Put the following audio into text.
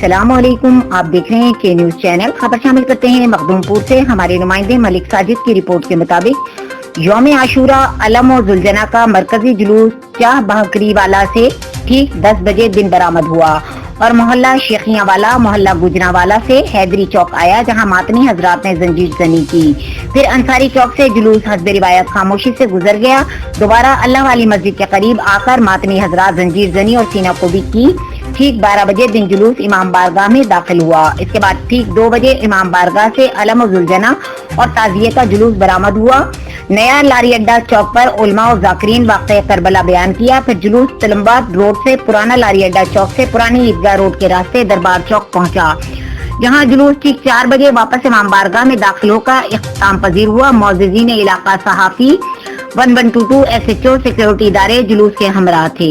अस्सलाम वालेकुम। आप देख रहे हैं के न्यूज चैनल। खबर शामिल करते हैं मखदूमपुर से। हमारे नुमाइंदे मलिक साजिद की रिपोर्ट के मुताबिक यौम आशूरा अलम और जुलजना का मरकजी जुलूस चाह बकरी वाला से ठीक 10 बजे दिन बरामद हुआ और मोहल्ला शेखिया वाला मोहल्ला गुजना वाला से हैदरी चौक आया, जहां मातनी हजरात ने जंजीर जनी की। फिर अंसारी चौक से जुलूस हस्बे रिवायत खामोशी से गुजर गया। दोबारा अल्लाह वाली मस्जिद के करीब आकर मातनी हजरात जंजीर जनी और सीना कोबी की। ठीक 12 बजे दिन जुलूस इमाम बारगाह में दाखिल हुआ। इसके बाद ठीक 2 बजे इमाम बारगाह से अलम और जुलजना और ताजिए का जुलूस बरामद हुआ। नया लारी अड्डा चौक पर उलमा और जाकिरीन वाक़या करबला बयान किया। फिर जुलूस तलम्बाद रोड से पुराना लारी अड्डा चौक से पुरानी ईदगाह रोड के रास्ते दरबार चौक पहुंचा, जहां जुलूस ठीक 4 बजे वापस इमाम बारगाह में दाखिल होकर इख्तिताम पजीर हुआ। मौज़िज़ीन इलाका, सहाफ़ी, 1122 SHO सिक्योरिटी इदारे जुलूस के हमरा थे।